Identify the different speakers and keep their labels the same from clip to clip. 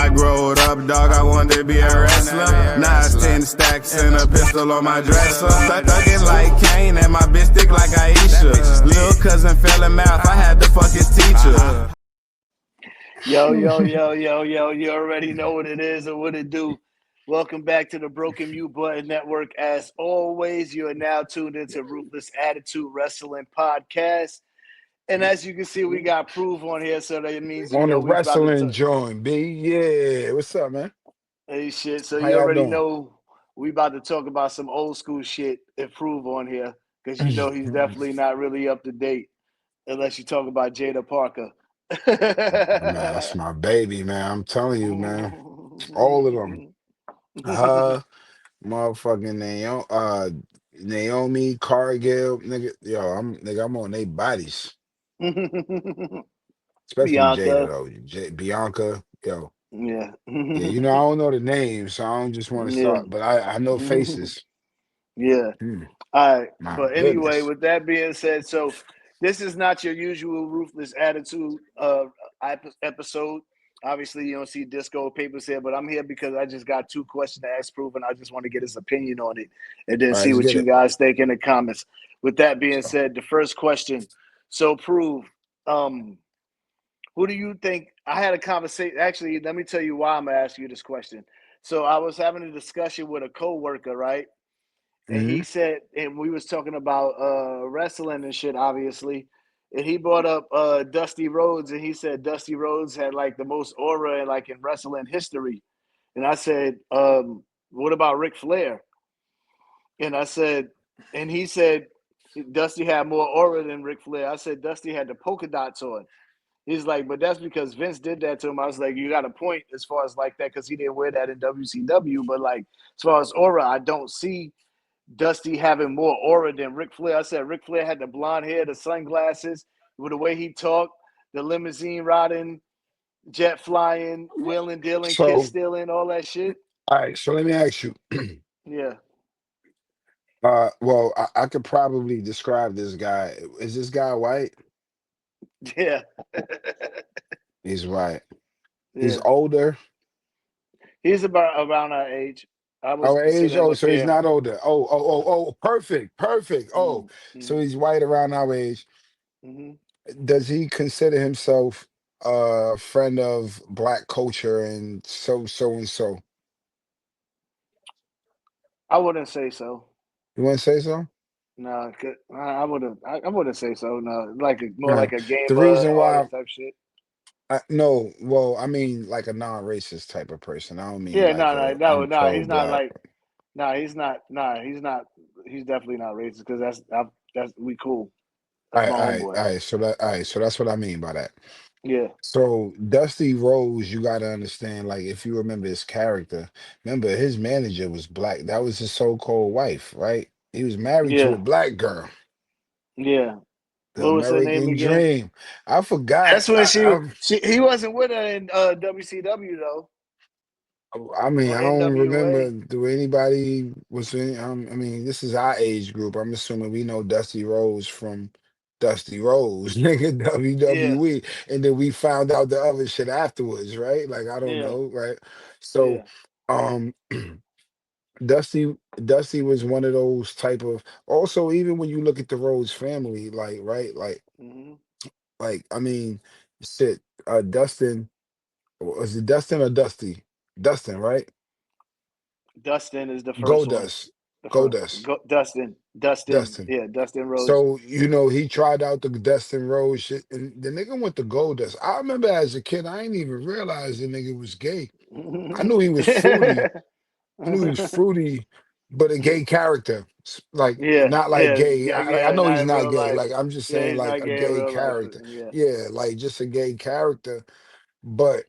Speaker 1: I growed up, dog, I wanted to be a wrestler. Now it's 10 stacks and a pistol on my dresser. Thuggin' like Kane and my bitch thick like Aisha. Lil' cousin fell in math, I had to fuck his teacher.
Speaker 2: Yo, yo, yo, yo, yo, you already know what it is and what it do. Welcome back to the Broken Mute Button Network. As always, you are now tuned into Ruthless Attitude Wrestling Podcast. And as you can see, we got Proof on here, so that means
Speaker 3: On the
Speaker 2: we about to
Speaker 3: wrestling joint, B. Yeah. What's up, man?
Speaker 2: hey shit. So
Speaker 3: How
Speaker 2: you
Speaker 3: y'all
Speaker 2: already
Speaker 3: doing?
Speaker 2: know we about to talk about some old school shit and Proof on here. Because you know he's definitely not really up to date unless you talk about Jada Parker.
Speaker 3: Man, that's my baby, man. I'm telling you, man. All of them. Motherfucking Naomi, Cargill, nigga. Yo, I'm on their bodies. Especially Jada
Speaker 2: Bianca.
Speaker 3: though. Bianca, yo.
Speaker 2: Yeah.
Speaker 3: Yeah, I don't know the names, so I don't just want to
Speaker 2: Yeah.
Speaker 3: start, but I know faces.
Speaker 2: Yeah.
Speaker 3: Hmm,
Speaker 2: All right.
Speaker 3: my
Speaker 2: But anyway,
Speaker 3: goodness.
Speaker 2: with that being said, so this is not your usual Ruthless Attitude episode. Obviously, you don't see Disco Papers here, but I'm here because I just got two questions to ask Proof, and I just want to get his opinion on it and then
Speaker 3: All right,
Speaker 2: see
Speaker 3: let's
Speaker 2: what
Speaker 3: get
Speaker 2: you
Speaker 3: it.
Speaker 2: guys think in the comments. With that being
Speaker 3: So,
Speaker 2: said, the first question. So, Proof, who do you think? I had a conversation. Actually, let me tell you why I'm going to ask you this question. So, I was having a discussion with a coworker, right? And he
Speaker 3: mhm.
Speaker 2: said, and we was talking about wrestling and shit, obviously. And he brought up Dusty Rhodes, and he said Dusty Rhodes had like the most aura in wrestling history. And I said, what about Ric Flair? And I said, and he said Dusty had more aura than Ric Flair. I said Dusty had the polka dots on. He's like, but that's because Vince did that to him. I was like, you got a point as far as like that because he didn't wear that in WCW. But like as far as aura, I don't see Dusty having more aura than Ric Flair. I said Ric Flair had the blonde hair, the sunglasses, with the way he talked, the limousine riding, jet flying, wheeling, dealing, kiss
Speaker 3: So,
Speaker 2: stealing, all that shit.
Speaker 3: all right, so let me ask you.
Speaker 2: Yeah,
Speaker 3: Well, I could probably describe this guy. Is this guy white?
Speaker 2: yeah,
Speaker 3: He's white. He's
Speaker 2: yeah.
Speaker 3: older.
Speaker 2: He's about around our age. I was
Speaker 3: Our age?
Speaker 2: considering
Speaker 3: Oh,
Speaker 2: a
Speaker 3: so he's
Speaker 2: peer.
Speaker 3: not older. Oh, perfect, perfect. Oh, so
Speaker 2: Mm-hmm.
Speaker 3: he's white around our age.
Speaker 2: Mm-hmm.
Speaker 3: Does he consider himself a friend of black culture and so and so?
Speaker 2: I wouldn't say so.
Speaker 3: You want to say so?
Speaker 2: No, I wouldn't. I wouldn't say so. No, more
Speaker 3: Right.
Speaker 2: like a
Speaker 3: The
Speaker 2: gamer,
Speaker 3: reason
Speaker 2: all
Speaker 3: why
Speaker 2: that type shit.
Speaker 3: no, well, I mean like a non-racist type of person. I don't mean
Speaker 2: Yeah,
Speaker 3: like
Speaker 2: no, no,
Speaker 3: a
Speaker 2: no,
Speaker 3: I'm
Speaker 2: no. He's not
Speaker 3: pro-black.
Speaker 2: like. No, he's not. No, he's not. He's definitely not racist because that's we cool.
Speaker 3: All
Speaker 2: That's
Speaker 3: right,
Speaker 2: my
Speaker 3: all right,
Speaker 2: homeboy.
Speaker 3: all right. So that's what I mean by that.
Speaker 2: Yeah,
Speaker 3: So Dusty Rhodes, you got to understand, like if you remember his character, remember his manager was black. That was his so-called wife, right? He was married to a
Speaker 2: yeah,
Speaker 3: black girl,
Speaker 2: yeah.
Speaker 3: the
Speaker 2: What was her name
Speaker 3: American
Speaker 2: again?
Speaker 3: dream. I forgot.
Speaker 2: That's when she he wasn't with her in WCW though
Speaker 3: I mean,
Speaker 2: or
Speaker 3: I don't remember.
Speaker 2: NWA.
Speaker 3: Do anybody was in? I mean, this is our age group. I'm assuming we know Dusty Rhodes from Dusty Rhodes, nigga,
Speaker 2: Yeah,
Speaker 3: WWE, and then we found out the other shit afterwards, right? Like I don't
Speaker 2: yeah,
Speaker 3: know, right? So,
Speaker 2: yeah.
Speaker 3: um. Dusty was one of those type of also even when you look at the Rhodes family, like right,
Speaker 2: Hmm.
Speaker 3: I mean, shit, Dustin was it Dustin or Dusty? Dustin, right?
Speaker 2: Dustin is the first one.
Speaker 3: Goldust.
Speaker 2: The first
Speaker 3: Goldust.
Speaker 2: Dustin, Dustin.
Speaker 3: Dustin.
Speaker 2: Yeah, Dustin Rhodes.
Speaker 3: So, he tried out the Dustin Rhodes shit, and the nigga went to Goldust. I remember as a kid, I didn't even realize the nigga was gay. I knew he was fruity. I knew he was fruity, but a gay character. Like
Speaker 2: Yeah,
Speaker 3: not like
Speaker 2: yeah,
Speaker 3: gay.
Speaker 2: yeah,
Speaker 3: I
Speaker 2: yeah.
Speaker 3: know
Speaker 2: Not
Speaker 3: he's
Speaker 2: in
Speaker 3: not
Speaker 2: real
Speaker 3: gay.
Speaker 2: life.
Speaker 3: Like I'm just
Speaker 2: Yeah,
Speaker 3: saying
Speaker 2: he's
Speaker 3: like
Speaker 2: not
Speaker 3: a
Speaker 2: gay in
Speaker 3: gay
Speaker 2: real life.
Speaker 3: character.
Speaker 2: Yeah.
Speaker 3: Yeah, like just a gay character. But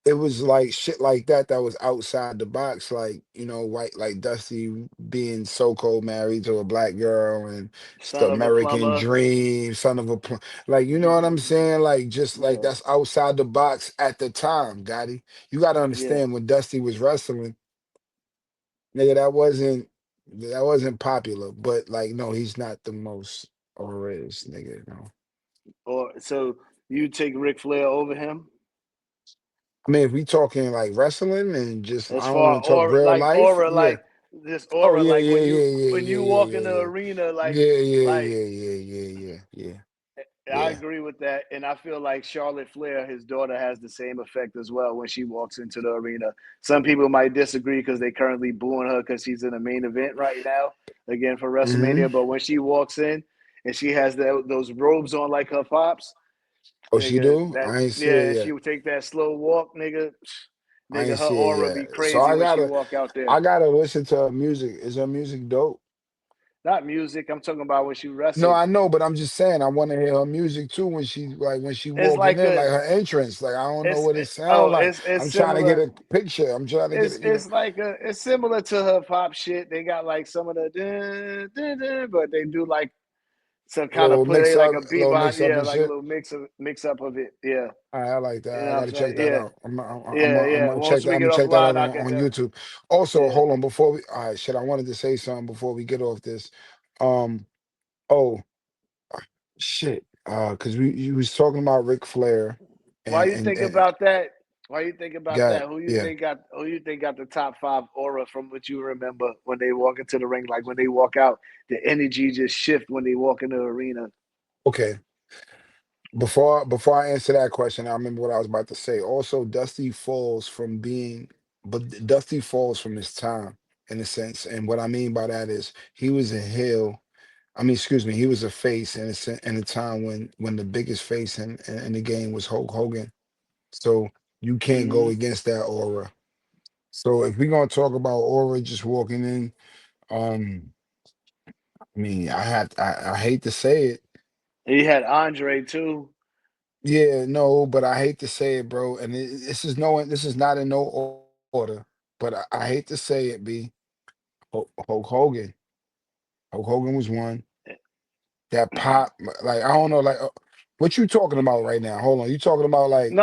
Speaker 3: it was like shit like that was outside the box. Like, white like Dusty being so-called married to a black girl and it's the
Speaker 2: Son of a
Speaker 3: American
Speaker 2: plumber.
Speaker 3: dream, son of a like you know what I'm saying? Like just like
Speaker 2: Yeah,
Speaker 3: that's outside the box at the time, Gotti. You gotta
Speaker 2: yeah.
Speaker 3: understand when Dusty was wrestling. Nigga, that wasn't popular, but like no, he's not the most overrated nigga, no.
Speaker 2: Or so you take Ric Flair over him?
Speaker 3: I mean, if we talking like wrestling and just
Speaker 2: As
Speaker 3: I don't
Speaker 2: far
Speaker 3: want to talk
Speaker 2: aura,
Speaker 3: real
Speaker 2: like
Speaker 3: life,
Speaker 2: aura,
Speaker 3: yeah.
Speaker 2: like this
Speaker 3: Oh
Speaker 2: aura,
Speaker 3: yeah,
Speaker 2: like
Speaker 3: yeah, yeah, yeah,
Speaker 2: when
Speaker 3: yeah,
Speaker 2: you
Speaker 3: yeah,
Speaker 2: walk in
Speaker 3: yeah,
Speaker 2: the
Speaker 3: yeah.
Speaker 2: arena,
Speaker 3: Yeah, yeah,
Speaker 2: like
Speaker 3: yeah, yeah, yeah, yeah, yeah.
Speaker 2: I
Speaker 3: Yeah.
Speaker 2: agree with that, and I feel like Charlotte Flair, his daughter, has the same effect as well when she walks into the arena. Some people might disagree because they currently booing her because she's in the main event right now, again for
Speaker 3: Hmm.
Speaker 2: WrestleMania. But when she walks in and she has those robes on like her pops,
Speaker 3: Oh, she
Speaker 2: nigga,
Speaker 3: do?
Speaker 2: that
Speaker 3: I ain't see
Speaker 2: yeah,
Speaker 3: it
Speaker 2: and she
Speaker 3: yet.
Speaker 2: would take that slow walk,
Speaker 3: I
Speaker 2: nigga,
Speaker 3: ain't
Speaker 2: her
Speaker 3: see it
Speaker 2: aura be
Speaker 3: yet. So
Speaker 2: crazy when she walk out there.
Speaker 3: I gotta listen to her music. Is her music dope?
Speaker 2: Not music, I'm talking about when she
Speaker 3: No,
Speaker 2: wrestle.
Speaker 3: I know, but I'm just saying I want to hear her music too when she when she
Speaker 2: It's
Speaker 3: walking
Speaker 2: like
Speaker 3: in,
Speaker 2: a
Speaker 3: like her entrance. Like I don't know
Speaker 2: it's
Speaker 3: what it sound like.
Speaker 2: it's
Speaker 3: I'm trying to get
Speaker 2: similar.
Speaker 3: a picture. I'm trying to get it,
Speaker 2: It's like it's similar to her pop shit. They got like some of the but they do like some
Speaker 3: a
Speaker 2: kind of
Speaker 3: little
Speaker 2: play like a
Speaker 3: little
Speaker 2: bebop,
Speaker 3: mix up
Speaker 2: yeah,
Speaker 3: and
Speaker 2: like a
Speaker 3: shit.
Speaker 2: little mix up of it, yeah.
Speaker 3: All right, I like
Speaker 2: You
Speaker 3: that.
Speaker 2: know
Speaker 3: I
Speaker 2: what I'm
Speaker 3: got to check
Speaker 2: saying?
Speaker 3: that
Speaker 2: Yeah,
Speaker 3: out. I'm
Speaker 2: yeah.
Speaker 3: gonna check
Speaker 2: Once
Speaker 3: that.
Speaker 2: we
Speaker 3: I'm
Speaker 2: get
Speaker 3: gonna
Speaker 2: off
Speaker 3: check that out
Speaker 2: line, I can
Speaker 3: on
Speaker 2: tell.
Speaker 3: YouTube. Also,
Speaker 2: Yeah.
Speaker 3: hold on before we. All right, shit. I wanted to say something before we get off this. Um. Oh shit. Because we you was talking about Ric Flair,
Speaker 2: Why you think
Speaker 3: and
Speaker 2: about that? Why you think about
Speaker 3: got
Speaker 2: that?
Speaker 3: yeah.
Speaker 2: Who you think got the top five aura from what you remember when they walk into the ring? Like when they walk out, the energy just shift when they walk in the arena.
Speaker 3: Okay. Before I answer that question, I remember what I was about to say. Also, Dusty falls from his time in a sense, and what I mean by that is he was a heel. I mean, excuse me, he was a face in a time when the biggest face in the game was Hulk Hogan. So you can't go
Speaker 2: Hmm.
Speaker 3: against that aura. So if we're gonna talk about aura just walking in, um, I mean, I hate to say it.
Speaker 2: He had Andre too.
Speaker 3: Yeah, no, but I hate to say it, bro. And this is not in no order, but I hate to say it, B. Hulk Hogan. Hulk Hogan was one. That pop, like I don't know, like what you talking about right now? Hold on, you talking about like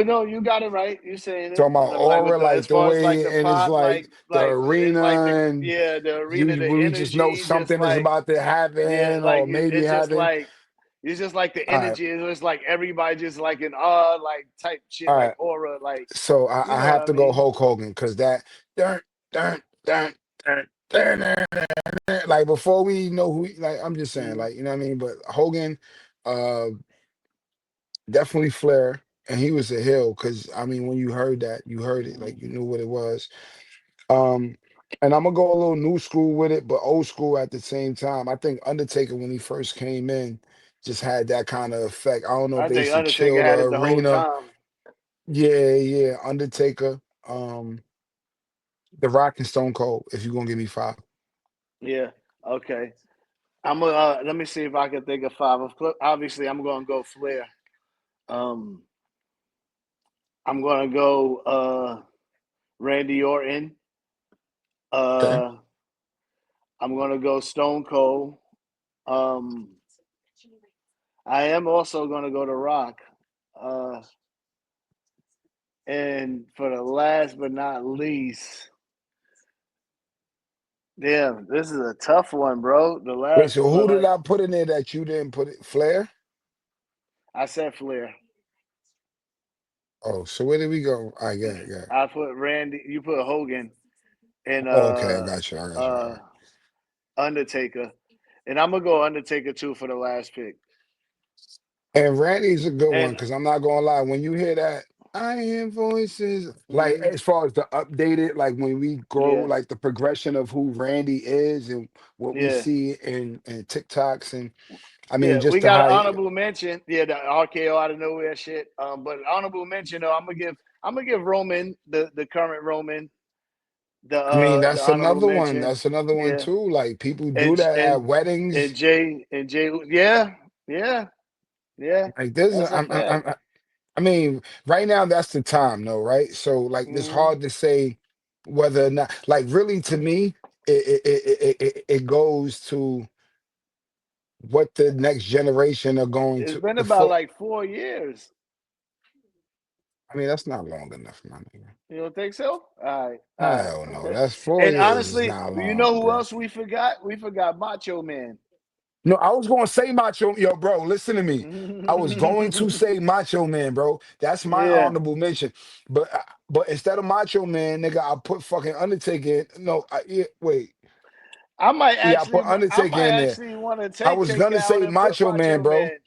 Speaker 2: No. You got it right. You saying it
Speaker 3: talking about
Speaker 2: like with
Speaker 3: aura,
Speaker 2: the as
Speaker 3: like the
Speaker 2: far as like
Speaker 3: way,
Speaker 2: the
Speaker 3: and it's
Speaker 2: pop,
Speaker 3: like the
Speaker 2: it's
Speaker 3: arena,
Speaker 2: like
Speaker 3: and
Speaker 2: the arena, the
Speaker 3: we just know
Speaker 2: energy, just
Speaker 3: something is
Speaker 2: like
Speaker 3: about to
Speaker 2: yeah,
Speaker 3: happen,
Speaker 2: like
Speaker 3: or maybe
Speaker 2: it's just
Speaker 3: happen.
Speaker 2: like it's just like the
Speaker 3: All right,
Speaker 2: energy. It's just like everybody just like an awe, like type shit,
Speaker 3: all
Speaker 2: like
Speaker 3: right.
Speaker 2: aura, like
Speaker 3: So
Speaker 2: you
Speaker 3: I
Speaker 2: know what
Speaker 3: have
Speaker 2: I
Speaker 3: to go
Speaker 2: mean?
Speaker 3: Hulk Hogan because that dun, dun, dun, dun, dun, dun, dun, like before we know like I'm just saying,
Speaker 2: Mm-hmm.
Speaker 3: like you know what I mean. But Hogan, uh, definitely Flair, and he was a heel because I mean when you heard that, you heard it, like you knew what it was. Um, and I'm gonna go a little new school with it, but old school at the same time. I think Undertaker when he first came in just had that kind of effect. I don't know if
Speaker 2: I
Speaker 3: they
Speaker 2: think
Speaker 3: used to
Speaker 2: Undertaker
Speaker 3: kill the
Speaker 2: had it the whole
Speaker 3: arena.
Speaker 2: time.
Speaker 3: Yeah, yeah, Undertaker. The Rock and Stone Cold, if you're gonna give me five.
Speaker 2: Yeah. Okay. I'm gonna let me see if I can think of five. Obviously, I'm gonna go Flair. Um, I'm gonna go Randy Orton.
Speaker 3: Okay.
Speaker 2: Uh, I'm gonna go Stone Cold. Um, I am also gonna go to Rock. Uh, and for the last but not least, damn, this is a tough one, bro. The
Speaker 3: Wait,
Speaker 2: last,
Speaker 3: so who
Speaker 2: but
Speaker 3: did I put in there that you didn't put it? Flair?
Speaker 2: I said Flair.
Speaker 3: Oh, so where did we go? I got.
Speaker 2: I put Randy. You put Hogan and
Speaker 3: Oh, okay, I got you. I got you. All
Speaker 2: uh
Speaker 3: right.
Speaker 2: Undertaker, and I'm gonna go Undertaker too for the last pick.
Speaker 3: And Randy's a good one
Speaker 2: And
Speaker 3: because I'm not gonna lie, when you hear that, I hear voices like
Speaker 2: mhm,
Speaker 3: as far as the updated, like when we grow,
Speaker 2: yeah,
Speaker 3: like the progression of who Randy is and what we
Speaker 2: yeah,
Speaker 3: see in TikToks and I mean
Speaker 2: yeah.
Speaker 3: just
Speaker 2: We
Speaker 3: the
Speaker 2: got an
Speaker 3: high.
Speaker 2: honorable mention. Yeah, the RKO out of nowhere shit. But honorable mention though, I'm gonna give Roman the current Roman
Speaker 3: I mean
Speaker 2: the
Speaker 3: that's
Speaker 2: honorable
Speaker 3: another one.
Speaker 2: mention.
Speaker 3: That's another one
Speaker 2: Yeah,
Speaker 3: too. Like people do
Speaker 2: and
Speaker 3: that at
Speaker 2: and
Speaker 3: weddings.
Speaker 2: Jay, yeah, yeah, yeah.
Speaker 3: Like this,
Speaker 2: That's a fact.
Speaker 3: I mean, right now that's the time, though, right? So like, it's
Speaker 2: Mm-hmm.
Speaker 3: hard to say whether or not, like, really to me, it goes to what the next generation are going
Speaker 2: It's
Speaker 3: to
Speaker 2: been
Speaker 3: the
Speaker 2: about
Speaker 3: foot.
Speaker 2: like 4 years.
Speaker 3: I mean, that's not long enough, my nigga.
Speaker 2: You don't think so? All right,
Speaker 3: Hell no,
Speaker 2: okay.
Speaker 3: that's 4
Speaker 2: And
Speaker 3: years is
Speaker 2: honestly,
Speaker 3: not
Speaker 2: you
Speaker 3: long,
Speaker 2: know who
Speaker 3: bro.
Speaker 2: else we forgot? We forgot Macho Man.
Speaker 3: No, I was going to say Macho. Yo, bro, listen to me. I was going to say Macho Man, bro. That's my
Speaker 2: Yeah,
Speaker 3: honorable mention. But instead of Macho Man, nigga, I put fucking Undertaker in. No, yeah, wait. Yeah, I put
Speaker 2: I
Speaker 3: Undertaker
Speaker 2: might
Speaker 3: in there.
Speaker 2: actually want to
Speaker 3: I
Speaker 2: take
Speaker 3: was gonna
Speaker 2: Takedown
Speaker 3: say
Speaker 2: and put
Speaker 3: Macho Man,
Speaker 2: Macho
Speaker 3: bro,
Speaker 2: Man.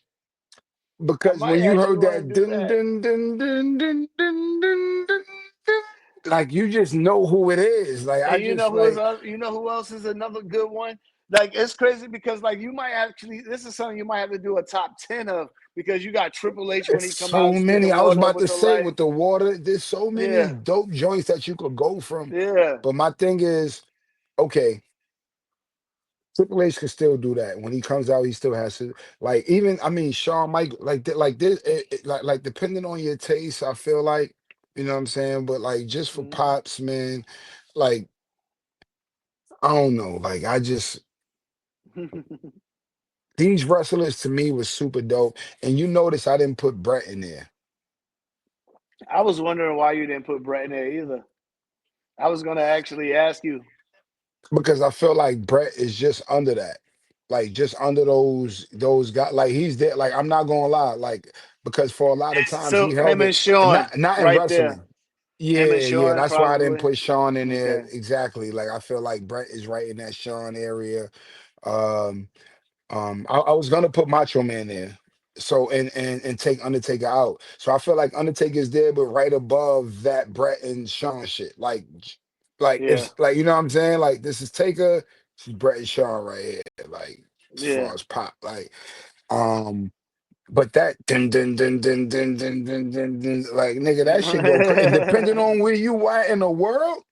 Speaker 2: I
Speaker 3: because when
Speaker 2: might
Speaker 3: you
Speaker 2: actually
Speaker 3: heard
Speaker 2: want to
Speaker 3: that
Speaker 2: do
Speaker 3: dun
Speaker 2: that.
Speaker 3: dun dun dun dun dun dun dun, dun, like you just know who it is. Like I
Speaker 2: And you
Speaker 3: just
Speaker 2: know who is
Speaker 3: like
Speaker 2: you know who else is another good one? Like it's crazy because like you might actually this is something you might have to do a top 10 of because you got Triple H when
Speaker 3: it's
Speaker 2: he come
Speaker 3: so
Speaker 2: out and spit the
Speaker 3: many. I was
Speaker 2: water
Speaker 3: about
Speaker 2: with
Speaker 3: to
Speaker 2: the
Speaker 3: say
Speaker 2: light.
Speaker 3: with the water, there's so many
Speaker 2: Yeah,
Speaker 3: dope joints that you could go from.
Speaker 2: yeah.
Speaker 3: But my thing is, okay, Triple H can still do that. When he comes out, he still has to like even I mean Shawn Michael like this like depending on your taste, I feel like you know what I'm saying. But like just for
Speaker 2: Mhm.
Speaker 3: pops, man, like I don't know, like I just these wrestlers to me was super dope. And you notice I didn't put Brett in there
Speaker 2: I was wondering why you didn't put Brett in there either. I was gonna actually ask you.
Speaker 3: because I feel like Brett is just under that. Like just under those guys, like he's there. Like I'm not gonna lie, like because for a lot of times he
Speaker 2: So
Speaker 3: held
Speaker 2: him and
Speaker 3: it, and
Speaker 2: Sean
Speaker 3: not in
Speaker 2: right there.
Speaker 3: wrestling.
Speaker 2: Him and
Speaker 3: Yeah,
Speaker 2: Sean
Speaker 3: that's why I didn't
Speaker 2: probably.
Speaker 3: put Sean in there
Speaker 2: Okay.
Speaker 3: exactly. Like I feel like Brett is right in that Sean area. Um, I was gonna put Macho Man there, so and take Undertaker out. So I feel like Undertaker's there, but right above that Brett and Sean shit. Like
Speaker 2: Yeah.
Speaker 3: if like you know what I'm saying. Like this is Taker, this is Brett and Sean right here. Like as far
Speaker 2: Yeah.
Speaker 3: as pop, um. But that dun dun dun dun dun dun dun dun, dun like nigga, that shit go crazy. And depending on where you at in the world,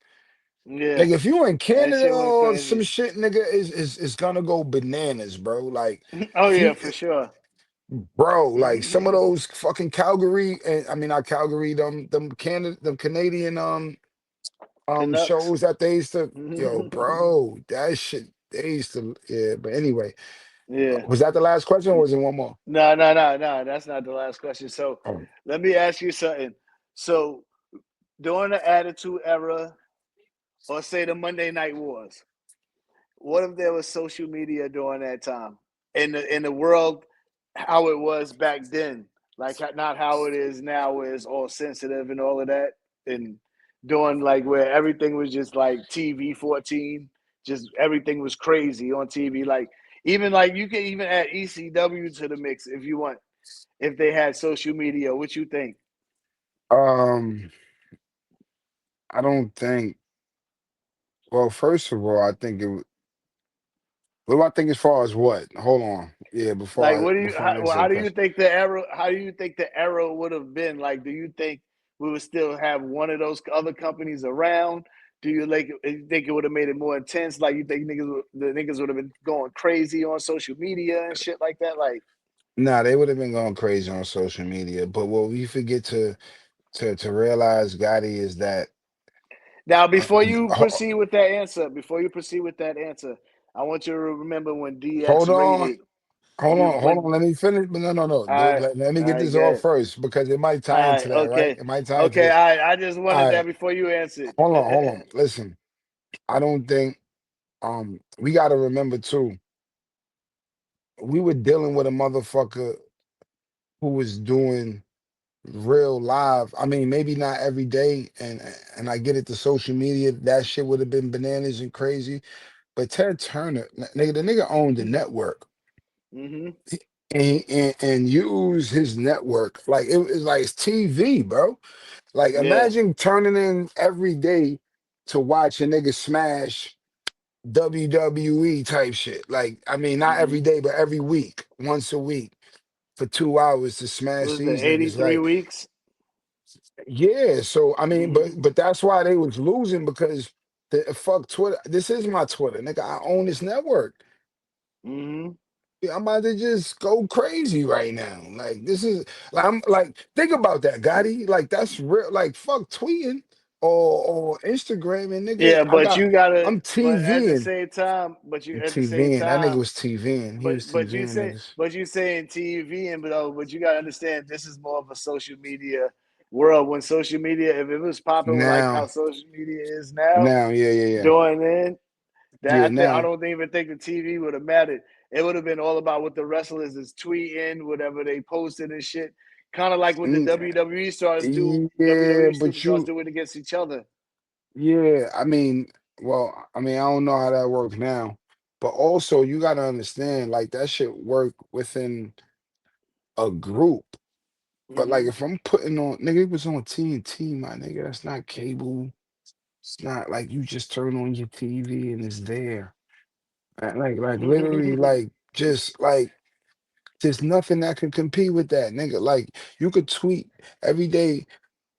Speaker 2: Yeah.
Speaker 3: like if you in
Speaker 2: That
Speaker 3: Canada
Speaker 2: shit went
Speaker 3: or some
Speaker 2: crazy.
Speaker 3: shit, nigga, is gonna go bananas, bro. Like
Speaker 2: Oh
Speaker 3: if
Speaker 2: yeah,
Speaker 3: you
Speaker 2: for sure.
Speaker 3: bro, like some of those fucking Calgary and I mean not Calgary, them Canadian
Speaker 2: Canucks.
Speaker 3: shows that they used to yo, bro, that shit they used to yeah, but anyway,
Speaker 2: Yeah.
Speaker 3: was that the last question or was it one more?
Speaker 2: No, no, no, no. That's not the last question. So
Speaker 3: Oh.
Speaker 2: let me ask you something. So during the Attitude Era, or say the Monday Night Wars, what if there was social media during that time in the world how it was back then, like not how it is now, where it's all sensitive and all of that, and doing like where everything was just like TV 14, just everything was crazy on TV. Like you can even add ECW to the mix if you want. If they had social media, what you think?
Speaker 3: Um, I don't think well, first of all, I think what do I think as far as what? Hold on. Yeah,
Speaker 2: Like, what do you?
Speaker 3: before I answer
Speaker 2: How
Speaker 3: the
Speaker 2: do you
Speaker 3: question.
Speaker 2: think the era? How do you think the era would have been? Like, do you think we would still have one of those other companies around? Do you like? You think it would have made it more intense? Like, you think the niggas would have been going crazy on social media and shit like that? Like,
Speaker 3: Nah, they would have been going crazy on social media. But what we forget to realize, Gotti, is that
Speaker 2: now before
Speaker 3: um,
Speaker 2: you
Speaker 3: ho-
Speaker 2: proceed with that answer, I want you to remember when DX
Speaker 3: hold on,
Speaker 2: rated you
Speaker 3: hold on.
Speaker 2: when.
Speaker 3: Let me finish. No, no, no.
Speaker 2: All right,
Speaker 3: Let me
Speaker 2: all
Speaker 3: get
Speaker 2: right,
Speaker 3: this off
Speaker 2: good.
Speaker 3: first because it might
Speaker 2: All
Speaker 3: tie
Speaker 2: right,
Speaker 3: into that, right?
Speaker 2: okay,
Speaker 3: It might tie into
Speaker 2: okay,
Speaker 3: this.
Speaker 2: all right. I just
Speaker 3: All
Speaker 2: wanted that
Speaker 3: right,
Speaker 2: before you answered.
Speaker 3: hold on. Listen, I don't think we got to remember too. We were dealing with a motherfucker who was doing real live. I mean, maybe not every day, and I get it. The social media, that shit would have been bananas and crazy. But Ted Turner, nigga, the nigga owned the network
Speaker 2: Mm-hmm.
Speaker 3: and use his network like it was like it's TV, bro. Like
Speaker 2: Yeah.
Speaker 3: imagine turning in every day to watch a nigga smash WWE type shit. Like I mean, not
Speaker 2: Mm-hmm.
Speaker 3: every day, but every week, once a week for 2 hours to smash
Speaker 2: Was the
Speaker 3: these niggas.
Speaker 2: 83
Speaker 3: Like
Speaker 2: weeks?
Speaker 3: yeah, so I mean,
Speaker 2: Mm-hmm.
Speaker 3: but that's why they was losing because the fuck Twitter. This is my Twitter, nigga. I own this network.
Speaker 2: Mm-hmm.
Speaker 3: I'm about to just go crazy right now. Like this is like I'm like think about that, Gotti. Like that's real. Like fuck tweeting or Instagram and nigga.
Speaker 2: Yeah, but you gotta
Speaker 3: I'm
Speaker 2: but at the
Speaker 3: TVing.
Speaker 2: same time, but you
Speaker 3: I'm
Speaker 2: at the same
Speaker 3: TVing. That nigga
Speaker 2: time,
Speaker 3: was TVing. He was TVing niggas.
Speaker 2: but you saying TV and but you gotta understand this is more of a social media world. When social media, if it was popping like how
Speaker 3: Now,
Speaker 2: social media is now,
Speaker 3: yeah, yeah, yeah,
Speaker 2: doing then,
Speaker 3: yeah.
Speaker 2: I
Speaker 3: Now,
Speaker 2: don't even think the TV would have mattered. It would have been all about what the wrestlers is tweeting, whatever they posted and shit. Kind of like what the
Speaker 3: Mm,
Speaker 2: WWE stars do,
Speaker 3: yeah,
Speaker 2: WWE
Speaker 3: but
Speaker 2: superstars
Speaker 3: you,
Speaker 2: doing against each other.
Speaker 3: yeah, I mean, well, I mean, I don't know how that works now, but also you gotta understand, like that shit work within a group. But like
Speaker 2: Hmm.
Speaker 3: if I'm putting on, nigga, it was on TNT, my nigga. That's not cable. It's not like you just turn on your TV and it's there. Like literally, like just like there's nothing that can compete with that, nigga. Like you could tweet every day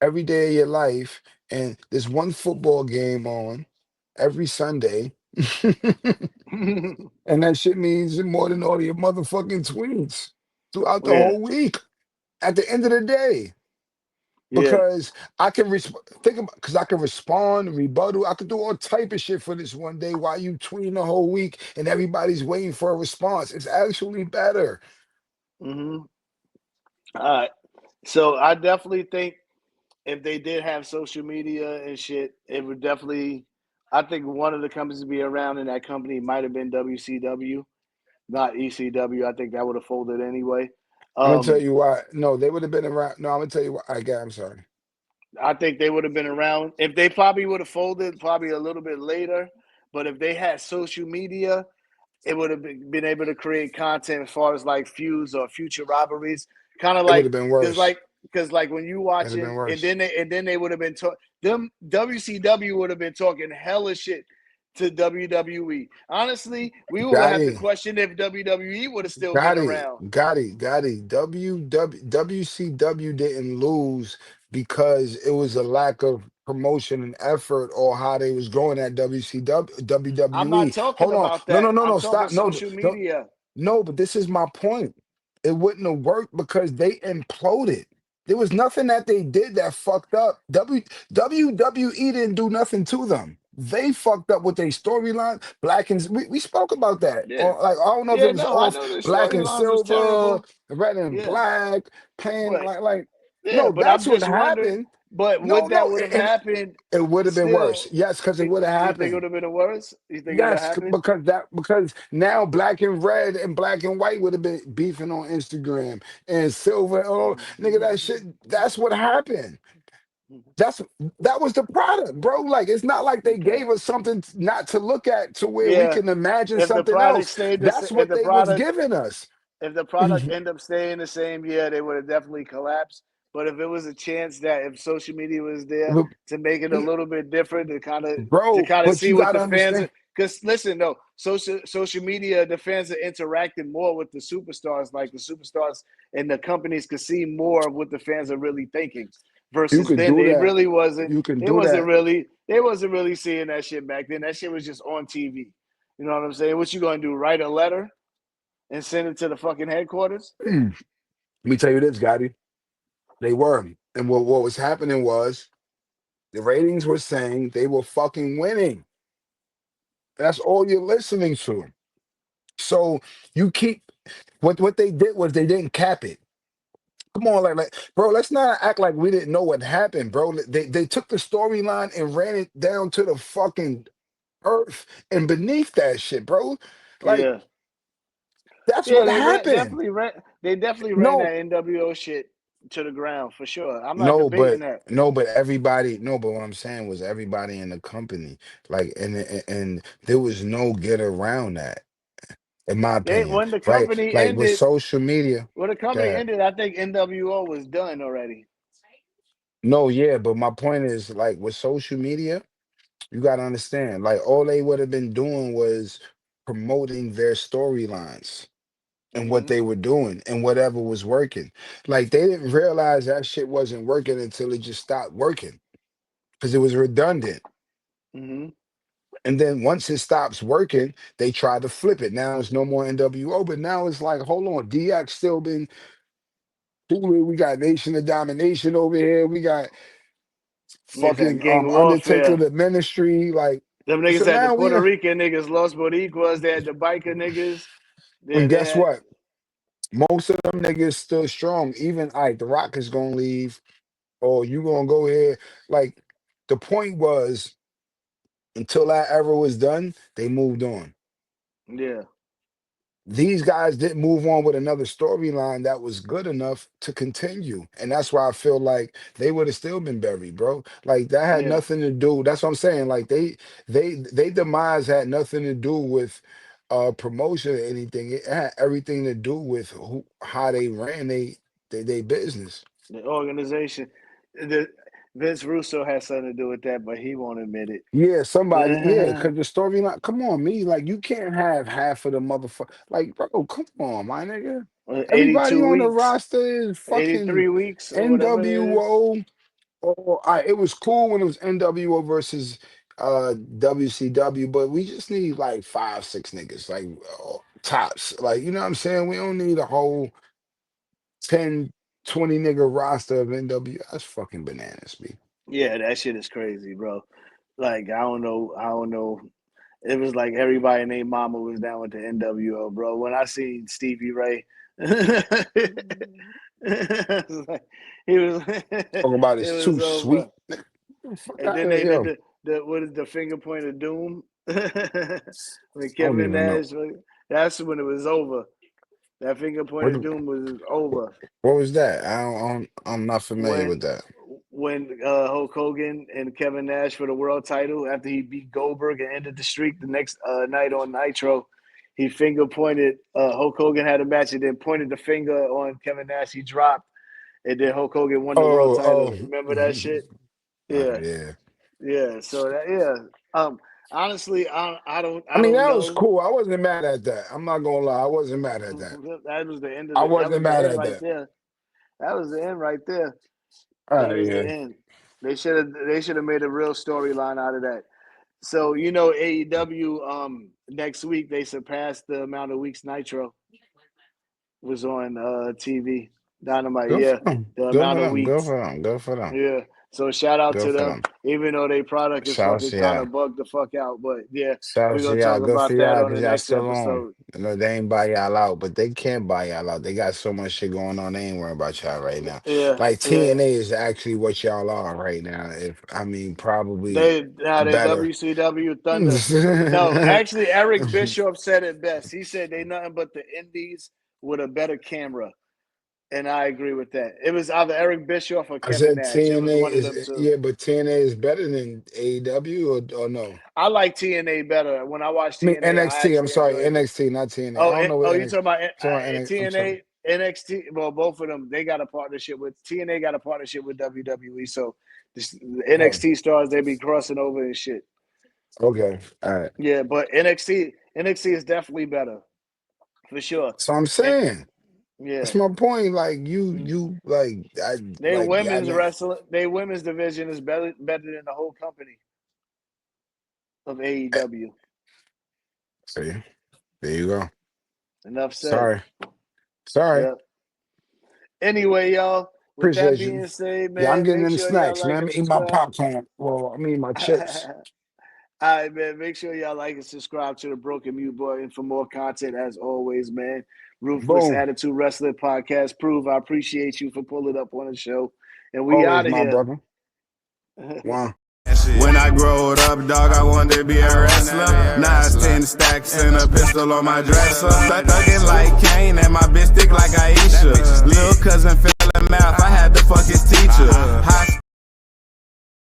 Speaker 3: of your life, and there's one football game on every Sunday, and that shit means more than all your motherfucking tweets throughout the
Speaker 2: Yeah,
Speaker 3: whole week. At the end of the day,
Speaker 2: yeah.
Speaker 3: because I can think about because I can respond, rebuttal. I could do all type of shit for this one day while you tweeting the whole week and everybody's waiting for a response. It's actually better.
Speaker 2: Hmm. All right. So I definitely think if they did have social media and shit, it would definitely. I think one of the companies to be around in that company might have been WCW, not ECW. I think that would have folded anyway.
Speaker 3: I'm gonna tell
Speaker 2: Um,
Speaker 3: you why. No, they would have been around. No, I'm gonna tell you why. I'm sorry.
Speaker 2: I think they would have been around if they probably would have folded probably a little bit later. But if they had social media, it would have been able to create content as far as like feuds or future rivalries. Kind of
Speaker 3: It would
Speaker 2: like
Speaker 3: have been
Speaker 2: because
Speaker 3: worse.
Speaker 2: like because like when you
Speaker 3: It'd have been
Speaker 2: watching
Speaker 3: worse.
Speaker 2: and then they would have been them WCW would have been talking hella shit to WWE. Honestly, we would have to
Speaker 3: Gotti,
Speaker 2: question if WWE would have still been
Speaker 3: Gotti,
Speaker 2: around.
Speaker 3: Gotti. WCW didn't lose because it was a lack of promotion and effort or how they was going at WCW,
Speaker 2: I'm not
Speaker 3: WWE.
Speaker 2: talking
Speaker 3: Hold on.
Speaker 2: about
Speaker 3: No, no,
Speaker 2: that.
Speaker 3: no,
Speaker 2: I'm
Speaker 3: no.
Speaker 2: talking
Speaker 3: Stop. No,
Speaker 2: social
Speaker 3: no,
Speaker 2: media.
Speaker 3: no, but this is my point. It wouldn't have worked because they imploded. There was nothing that they did that fucked up. WWE didn't do nothing to them. They fucked up with their storyline. Black and we spoke about that.
Speaker 2: Yeah.
Speaker 3: Or like I don't know if it
Speaker 2: Yeah,
Speaker 3: was
Speaker 2: no, I
Speaker 3: off
Speaker 2: know the
Speaker 3: black and
Speaker 2: storylines was
Speaker 3: silver,
Speaker 2: terrible.
Speaker 3: red and
Speaker 2: Yeah.
Speaker 3: black, playing
Speaker 2: But
Speaker 3: like
Speaker 2: yeah,
Speaker 3: no,
Speaker 2: but I'm
Speaker 3: that's what
Speaker 2: just wondering.
Speaker 3: happened.
Speaker 2: But
Speaker 3: No,
Speaker 2: would that
Speaker 3: no,
Speaker 2: would have
Speaker 3: and
Speaker 2: happened
Speaker 3: it would have been worse.
Speaker 2: still?
Speaker 3: Yes, because it would have
Speaker 2: You think it would
Speaker 3: happened.
Speaker 2: have been worse? You think it would have
Speaker 3: Yes,
Speaker 2: happened?
Speaker 3: because now black and red and black and white would have been beefing on Instagram and silver. Oh, nigga, that shit. That's what happened. That's that was the product, bro. Like it's not like they
Speaker 2: Okay.
Speaker 3: gave us something not to look at to where we
Speaker 2: Yeah.
Speaker 3: can imagine
Speaker 2: If the
Speaker 3: something
Speaker 2: product
Speaker 3: else.
Speaker 2: stayed the
Speaker 3: That's
Speaker 2: if
Speaker 3: what
Speaker 2: the
Speaker 3: they was
Speaker 2: product
Speaker 3: giving us.
Speaker 2: if the product end up staying the same, yeah, they would have definitely collapsed. But if it was a chance that if social media was there to make it a little bit different, to
Speaker 3: Bro,
Speaker 2: kind of
Speaker 3: but
Speaker 2: see
Speaker 3: you
Speaker 2: what
Speaker 3: gotta
Speaker 2: the fans
Speaker 3: understand.
Speaker 2: are, because listen, no, social media, the fans are interacting more with the superstars, like the superstars and the companies could see more of what the fans are really thinking.
Speaker 3: You
Speaker 2: Versus
Speaker 3: could
Speaker 2: then,
Speaker 3: do
Speaker 2: they
Speaker 3: that.
Speaker 2: really wasn't.
Speaker 3: You can do that.
Speaker 2: They wasn't really seeing that shit back then. That shit was just on TV. You know what I'm saying? What you gonna do? Write a letter and send it to the fucking headquarters?
Speaker 3: Let me tell you this, Gotti. They were. And what was happening was the ratings were saying they were fucking winning. That's all you're listening to. So you keep what they did was they didn't cap it. Come on, like bro, let's not act like we didn't know what happened, bro. They took the storyline and ran it down to the fucking earth and beneath that shit, bro. Like
Speaker 2: Yeah.
Speaker 3: that's
Speaker 2: Yeah,
Speaker 3: what happened.
Speaker 2: they definitely ran
Speaker 3: No,
Speaker 2: that NWO shit to the ground for sure. I'm not
Speaker 3: no,
Speaker 2: debating
Speaker 3: but
Speaker 2: that.
Speaker 3: no, but everybody, no, but what I'm saying was everybody in the company, like, and there was no get around that, in my
Speaker 2: They
Speaker 3: opinion,
Speaker 2: when the
Speaker 3: right?
Speaker 2: company
Speaker 3: Like with
Speaker 2: ended,
Speaker 3: social media.
Speaker 2: when the company
Speaker 3: That
Speaker 2: ended, I think NWO was done already.
Speaker 3: no, yeah, but my point is like with social media, you gotta understand, like all they would have been doing was promoting their storylines and what
Speaker 2: Hmm.
Speaker 3: they were doing and whatever was working. Like they didn't realize that shit wasn't working until it just stopped working because it was redundant.
Speaker 2: Hmm.
Speaker 3: And then once it stops working, they try to flip it. Now it's no more NWO, but now it's like, hold on, DX still been cooler. We got Nation of Domination over here. We got
Speaker 2: Niggas had
Speaker 3: fucking
Speaker 2: gang
Speaker 3: Undertaker,
Speaker 2: warfare.
Speaker 3: the Ministry. Like,
Speaker 2: Them
Speaker 3: so
Speaker 2: niggas had the
Speaker 3: now
Speaker 2: Puerto Rican niggas, Los Boricuas. They had the biker niggas. Yeah,
Speaker 3: and
Speaker 2: they
Speaker 3: guess
Speaker 2: had.
Speaker 3: what? Most of them niggas still strong. Even The Rock is gonna leave, or you gonna go here. Like the point was, until that era was done, they moved on.
Speaker 2: Yeah.
Speaker 3: these guys didn't move on with another storyline that was good enough to continue. And that's why I feel like they would have still been buried, bro. Like that had
Speaker 2: Yeah,
Speaker 3: nothing to do. That's what I'm saying. Like they demise had nothing to do with promotion or anything. It had everything to do with how they ran they business.
Speaker 2: the organization. The Vince Russo has something to do with that, but he won't admit it.
Speaker 3: Yeah, somebody, yeah, because the storyline, come on, me, like you can't have half of the motherfucker. Like, bro, come on, my nigga. Everybody
Speaker 2: 82
Speaker 3: on the
Speaker 2: weeks,
Speaker 3: roster is fucking
Speaker 2: 83 weeks, or whatever it is.
Speaker 3: NWO. Or it was cool when it was NWO versus WCW, but we just need like 5, 6 niggas, like tops. Like, you know what I'm saying? We don't need a whole 10, 20 nigga roster of NWO. That's fucking bananas, B.
Speaker 2: Yeah, that shit is crazy, bro. Like I don't know. It was like everybody named Mama was down with the NWO, bro. When I seen Stevie Ray, it was like, he was
Speaker 3: Talking about
Speaker 2: it
Speaker 3: it's too
Speaker 2: was over.
Speaker 3: sweet. Nigga, get the fuck
Speaker 2: And
Speaker 3: out
Speaker 2: then
Speaker 3: of
Speaker 2: they did
Speaker 3: here.
Speaker 2: the what is the finger point of doom? When
Speaker 3: I don't
Speaker 2: Kevin
Speaker 3: even know.
Speaker 2: Nash, that's when it was over. That finger point
Speaker 3: What
Speaker 2: of doom was over.
Speaker 3: what was that? I'm not familiar with
Speaker 2: when
Speaker 3: that.
Speaker 2: when Hulk Hogan and Kevin Nash for the world title after he beat Goldberg and ended the streak the next night on Nitro. He finger pointed. Hulk Hogan had a match and then pointed the finger on Kevin Nash. He dropped, and then Hulk Hogan won the world
Speaker 3: Oh,
Speaker 2: title. Remember that
Speaker 3: oh.
Speaker 2: shit? Yeah,
Speaker 3: Yeah.
Speaker 2: yeah. So that, yeah. Honestly,
Speaker 3: I
Speaker 2: I
Speaker 3: mean,
Speaker 2: don't
Speaker 3: that was
Speaker 2: know.
Speaker 3: cool. I wasn't mad at that. I'm not gonna lie. I wasn't mad at that.
Speaker 2: That was the end of
Speaker 3: I
Speaker 2: the. That
Speaker 3: wasn't
Speaker 2: was the
Speaker 3: mad
Speaker 2: end
Speaker 3: at
Speaker 2: right
Speaker 3: that.
Speaker 2: there. That was the end right there.
Speaker 3: All
Speaker 2: That
Speaker 3: right,
Speaker 2: was the
Speaker 3: yeah.
Speaker 2: end. They should have made a real storyline out of that. So you know AEW next week they surpassed the amount of weeks Nitro was on TV. Dynamite,
Speaker 3: Good
Speaker 2: yeah.
Speaker 3: for them.
Speaker 2: The
Speaker 3: Good
Speaker 2: amount
Speaker 3: for
Speaker 2: of
Speaker 3: them. Good
Speaker 2: weeks.
Speaker 3: for them. Good for them.
Speaker 2: Yeah. So shout out
Speaker 3: Good
Speaker 2: to
Speaker 3: for
Speaker 2: them.
Speaker 3: them.
Speaker 2: Even though their product is
Speaker 3: Shouts
Speaker 2: fucking
Speaker 3: to
Speaker 2: kind
Speaker 3: y'all.
Speaker 2: of bugged the fuck out. But yeah, we're
Speaker 3: Shouts to
Speaker 2: gonna
Speaker 3: y'all.
Speaker 2: talk
Speaker 3: Good for
Speaker 2: about that
Speaker 3: y'all
Speaker 2: on the
Speaker 3: because y'all
Speaker 2: next
Speaker 3: still on.
Speaker 2: episode.
Speaker 3: You know, they ain't buy y'all out, but they can't buy y'all out. They got so much shit going on. They ain't worrying about y'all right now.
Speaker 2: Yeah,
Speaker 3: Like
Speaker 2: yeah.
Speaker 3: TNA is actually what y'all are right now. If I mean, probably
Speaker 2: They
Speaker 3: better.
Speaker 2: WCW Thunder. No, actually Eric Bischoff said it best. He said they nothing but the indies with a better camera. And I agree with that. It was either Eric Bischoff or
Speaker 3: I
Speaker 2: Kevin
Speaker 3: said
Speaker 2: Nash. It was
Speaker 3: TNA
Speaker 2: one of
Speaker 3: is
Speaker 2: them two.
Speaker 3: yeah, but TNA is better than AEW or no?
Speaker 2: I like TNA better. When I watch
Speaker 3: I mean
Speaker 2: TNA, I
Speaker 3: NXT. I'm
Speaker 2: actually
Speaker 3: sorry,
Speaker 2: enjoyed it.
Speaker 3: NXT, not TNA. I don't know what
Speaker 2: You
Speaker 3: NXT.
Speaker 2: talking about
Speaker 3: So NXT, I'm sorry.
Speaker 2: TNA, NXT? Well, both of them they got a partnership with TNA. Got a partnership with WWE. So the
Speaker 3: Oh,
Speaker 2: NXT stars they be crossing over and shit.
Speaker 3: okay, all right.
Speaker 2: Yeah, but NXT is definitely better for sure.
Speaker 3: So I'm
Speaker 2: And
Speaker 3: saying
Speaker 2: yeah,
Speaker 3: that's my point. Like you like I
Speaker 2: they
Speaker 3: like I
Speaker 2: women's
Speaker 3: know.
Speaker 2: wrestling, they women's division is better than the whole company of
Speaker 3: eh,
Speaker 2: AEW.
Speaker 3: See, there you go.
Speaker 2: Enough said.
Speaker 3: Sorry, sorry.
Speaker 2: Yeah. Anyway, y'all, with that
Speaker 3: Appreciate you.
Speaker 2: being said,
Speaker 3: Yeah, I'm
Speaker 2: man,
Speaker 3: getting
Speaker 2: make
Speaker 3: them
Speaker 2: sure y'all
Speaker 3: snacks,
Speaker 2: like
Speaker 3: man. I'm
Speaker 2: and
Speaker 3: eating my
Speaker 2: subscribe.
Speaker 3: popcorn. Well, I mean my
Speaker 2: All
Speaker 3: chips.
Speaker 2: right, man. Make sure y'all like and subscribe to the Broken Mute Boy. And for more content, as always, man, Ruthless
Speaker 3: Boom.
Speaker 2: Attitude Wrestling Podcast. Prove I appreciate you for pulling up on the show. And we
Speaker 3: Always
Speaker 2: out of
Speaker 3: my
Speaker 2: here.
Speaker 3: brother. Wow.
Speaker 1: When I growed up, dog, I wanted to be a wrestler. Now it's 10 stacks and a pistol on my dresser. Thuggin' like Kane and my bitch thick like Aisha. Lil' cousin fell in mouth, I had to fuck his teacher. High